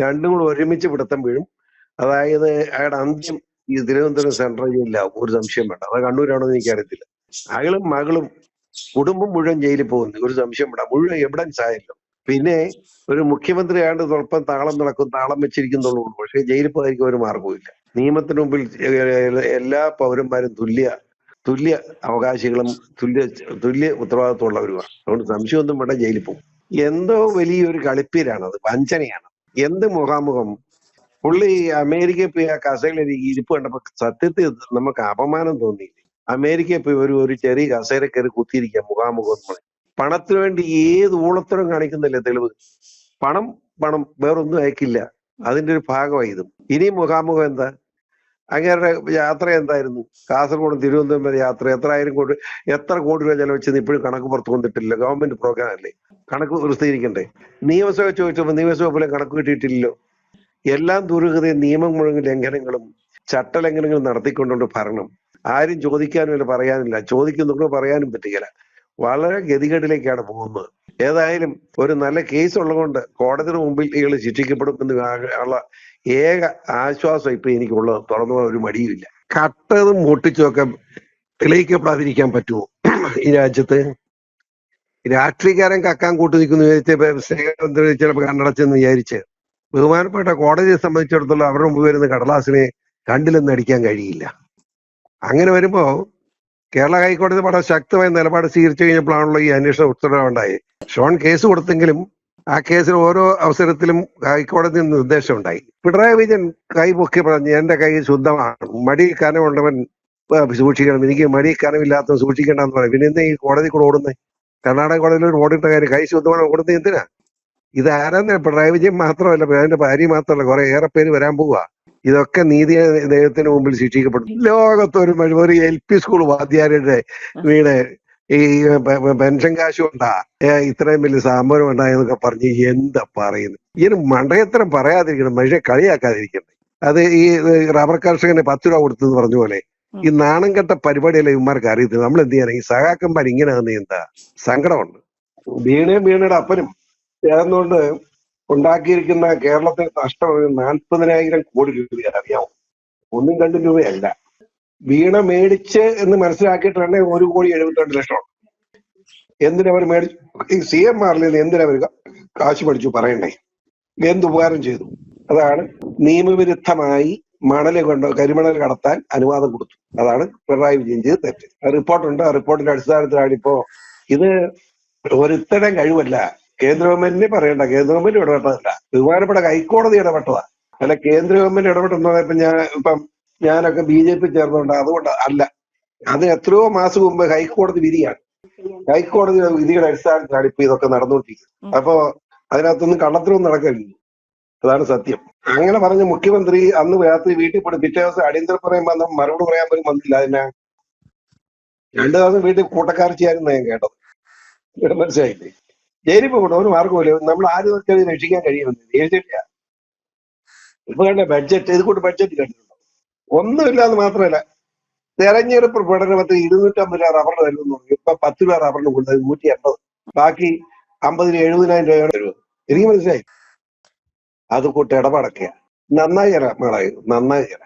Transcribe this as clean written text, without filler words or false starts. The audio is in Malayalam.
രണ്ടും കൂടെ ഒരുമിച്ച് പിടുത്തം വീഴും. അതായത് അയാളുടെ അന്ത്യം ഈ തിരുവനന്തപുരം സെൻട്രൽ ജയിലിലാവും, ഒരു സംശയം വേണ്ട. അത് കണ്ണൂരാണോ എന്ന് എനിക്കറിയത്തില്ല. അയാളും മകളും കുടുംബം മുഴുവൻ ജയിലിൽ പോകുന്നു, ഒരു സംശയം വേണ്ട. മുഴുവൻ എവിഡൻസ് ആയല്ലോ. പിന്നെ ഒരു മുഖ്യമന്ത്രി ആണ്ട് സ്വല്പം താളം നടക്കും, താളം വെച്ചിരിക്കുന്നുള്ളൂ. പക്ഷേ ജയിലിൽ പോകാതിരിക്കും ഒരു മാർഗവും. നിയമത്തിന് മുമ്പിൽ എല്ലാ പൗരന്മാരും തുല്യ അവകാശികളും തുല്യ ഉത്തരവാദിത്വമുള്ളവരുമാണ്. അതുകൊണ്ട് സംശയമൊന്നും വേണ്ട, ജയിലിൽ പോകും. എന്തോ വലിയൊരു കളിപ്പീരാണത്, വഞ്ചനയാണ്. എന്ത് മുഖാമുഖം. പുള്ളി അമേരിക്കയിൽ പോയി ആ കസേരയിൽ ഇരിപ്പ് കണ്ടപ്പോ സത്യത്തിൽ നമുക്ക് അപമാനം തോന്നിയില്ലേ? അമേരിക്കയിൽ പോയി ഒരു ചെറിയ കസേര കയറി കുത്തിയിരിക്കുക മുഖാമുഖം. പണത്തിന് വേണ്ടി ഏത് ഊളത്തരം കാണിക്കുന്നില്ലേ തെളിവ്? പണം വേറൊന്നും അയക്കില്ല. അതിന്റെ ഒരു ഭാഗമായി ഇതും. ഇനിയും മുഖാമുഖം എന്താ? അങ്ങേരുടെ യാത്ര എന്തായിരുന്നു? കാസർഗോഡ് തിരുവനന്തപുരം വരെ യാത്ര എത്ര കോടി രൂപ ചെലവെച്ചെന്ന് ഇപ്പോഴും കണക്ക് പുറത്തു വന്നിട്ടില്ല. ഗവൺമെന്റ് പ്രോഗ്രാം അല്ലേ, കണക്ക് പ്രസിദ്ധീകരിക്കണ്ടേ? നിയമസഭ ചോദിച്ചപ്പോൾ നിയമസഭ പോലെ കണക്ക് കിട്ടിയിട്ടില്ലല്ലോ. എല്ലാം ദുരൂഹതയും നിയമം മുഴുവൻ ലംഘനങ്ങളും ചട്ടലംഘനങ്ങളും നടത്തിക്കൊണ്ടുകൊണ്ട് ഭരണം. ആരും ചോദിക്കാനുമില്ല, പറയാനില്ല. ചോദിക്കുന്നുണ്ടോ പറയാനും പറ്റുകയില്ല. വളരെ ഗതികേടിലേക്കാണ് പോകുന്നത്. ഏതായാലും ഒരു നല്ല കേസ് ഉള്ളതുകൊണ്ട് കോടതിയുടെ മുമ്പിൽ ഇയാൾ ശിക്ഷിക്കപ്പെടും എന്ന് ഉള്ള ഏക ആശ്വാസം ഇപ്പൊ എനിക്കുള്ളത്. തുറന്നു ഒരു മടിയുമില്ല. കട്ടതും പൊട്ടിച്ചുമൊക്കെ തെളിയിക്കപ്പെടാതിരിക്കാൻ പറ്റുമോ ഈ രാജ്യത്ത്? രാഷ്ട്രീയക്കാരൻ കക്കാൻ കൂട്ടു നിൽക്കുന്നു ചിലപ്പോൾ കണ്ണടച്ചെന്ന് വിചാരിച്ച് ബഹുമാനപ്പെട്ട കോടതിയെ സംബന്ധിച്ചിടത്തോളം അവരുടെ മുമ്പ് വരുന്ന കടലാസിനെ കണ്ടില്ലെന്ന് അടിക്കാൻ കഴിയില്ല. അങ്ങനെ വരുമ്പോ കേരള ഹൈക്കോടതി വളരെ ശക്തമായ നിലപാട് സ്വീകരിച്ചു കഴിഞ്ഞപ്പോഴാണല്ലോ ഈ അന്വേഷണ ഉത്തരവുണ്ടായി. ഷോൺ കേസ് കൊടുത്തെങ്കിലും ആ കേസിൽ ഓരോ അവസരത്തിലും ഹൈക്കോടതി നിർദ്ദേശം ഉണ്ടായി. പിണറായി വിജയൻ കൈ പൊക്കി പറഞ്ഞു, എന്റെ കൈ ശുദ്ധമാണ്, മടി കനമുള്ളവൻ സൂക്ഷിക്കണം, എനിക്ക് മടി കനമില്ലാത്തവൻ സൂക്ഷിക്കേണ്ടെന്ന് പറയും. പിന്നെ എന്താ ഈ കോടതി കൂടെ ഓടുന്നത്? കർണാടക കോടതിയിൽ ഒരു ഓടിട്ട കാര്യം, കൈ ശുദ്ധമാണ് ഓടുന്നത് എന്തിനാ? ഇത് ആരാന്ന്? പിണറായി വിജയൻ മാത്രമല്ല, അതിന്റെ ഭാര്യ മാത്രമല്ല, കുറെ ഏറെ പേര് വരാൻ പോവുക. ഇതൊക്കെ നീതി ദൈവത്തിന് മുമ്പിൽ ശിക്ഷിക്കപ്പെടും. ലോകത്തൊരു ഒരു LP സ്കൂൾ വാദ്യാരുടെ വീട് ഈ പെൻഷൻ കാശ് കൊണ്ടാ ഇത്രയും വലിയ സംഭവം ഉണ്ടായെന്നൊക്കെ പറഞ്ഞ് എന്താ പറയുന്നത്? ഇതിന് മണ്ടയത്തരം പറയാതിരിക്കണം, മനുഷ്യ കളിയാക്കാതിരിക്കണ്ടേ? അത് ഈ റബ്ബർ കർഷകന് 10 രൂപ കൊടുത്തെന്ന് പറഞ്ഞ പോലെ ഈ നാണം കെട്ട പരിപാടിയല്ലേ ഇവന്മാർക്ക് അറിയത്തില്ല. നമ്മൾ എന്ത് ചെയ്യാൻ? ഈ സഹാക്കന്മാർ ഇങ്ങനെ വന്ന് എന്താ സങ്കടമുണ്ട്. വീണയുടെ അപ്പനും ചേർന്നുകൊണ്ട് ഉണ്ടാക്കിയിരിക്കുന്ന കേരളത്തിൽ നഷ്ടം 40,000 കോടി രൂപ. അറിയാമോ? 1-2 രൂപയല്ല. വീണ മേടിച്ച് എന്ന് മനസ്സിലാക്കിയിട്ടാണ് 1,72,00,000. എന്തിനവർ മേടിച്ചു? ഈ CMRൽ നിന്ന് എന്തിനവർ കാശ് മേടിച്ചു പറയണ്ടേ? എന്തുപകാരം ചെയ്തു? അതാണ് നിയമവിരുദ്ധമായി കരിമണൽ കടത്താൻ അനുവാദം കൊടുത്തു. അതാണ് പിണറായി വിജയൻ ചെയ്ത് തെറ്റ്. റിപ്പോർട്ടുണ്ട്. ആ റിപ്പോർട്ടിന്റെ അടിസ്ഥാനത്തിലാണ് ഇപ്പോ ഇത് ഒരുത്തരം കഴിവല്ല. കേന്ദ്ര ഗവൺമെന്റിനെ പറയണ്ട, കേന്ദ്ര ഗവൺമെന്റ് ഇടപെട്ടതല്ല, ബഹുമാനപ്പെട്ട ഹൈക്കോടതി ഇടപെട്ടതാ. അല്ല കേന്ദ്ര ഗവൺമെന്റ് ഇടപെട്ടെന്ന് പറഞ്ഞപ്പോ ഞാനൊക്കെ BJP ചേർന്നുണ്ട്, അതുകൊണ്ട് അല്ല. അത് എത്രയോ മാസം മുമ്പ് ഹൈക്കോടതി വിധിയാണ്. ഹൈക്കോടതി വിധിയുടെ അടിസ്ഥാനത്തിലാണ് ഇപ്പൊ ഇതൊക്കെ നടന്നുകൊണ്ടിരിക്കുന്നത്. അപ്പോ അതിനകത്തൊന്നും കള്ളത്തിലൊന്നും നടക്കില്ല. അതാണ് സത്യം. അങ്ങനെ പറഞ്ഞ മുഖ്യമന്ത്രി അന്ന് രാത്രി വീട്ടിൽ പോയി പിറ്റേ ദിവസം അടിയന്തര പറയാൻ വന്ന മറുപടി പറയാൻ പോലും വന്നില്ല. അതിനെ 2 ദിവസം വീട്ടിൽ കൂട്ടക്കാർച്ചയായിരുന്നു ഞാൻ കേട്ടത്. മനസ്സിലായില്ലേ? ജയിലിൽ പോകട്ടെ, ഒരു മാർഗമില്ല. നമ്മൾ ആരും ഒക്കെ രക്ഷിക്കാൻ കഴിയുമെന്ന് വിചാരിച്ചിട്ടില്ല. ഇപ്പൊ കണ്ട ബഡ്ജറ്റ്, ഇത് കൂട്ട് ബഡ്ജറ്റ് കണ്ടിട്ടുണ്ടോ? ഒന്നുമില്ലാന്ന് മാത്രമല്ല, തെരഞ്ഞെടുപ്പ് പ്രകടനത്തിൽ 250 രൂപ റബ്ബറിന് തരുമെന്ന് പറഞ്ഞു. ഇപ്പൊ 10 രൂപ റബ്ബറിന് കൊടുത്തത് 180. ബാക്കി 50,000-70,000 രൂപയാണ് തരുന്നത്. എനിക്ക് മനസ്സിലായി. അത് കൂട്ട് ഇടപാടൊക്കെയാ. നന്നായി തരാം മേളായി, നന്നായി തരാം.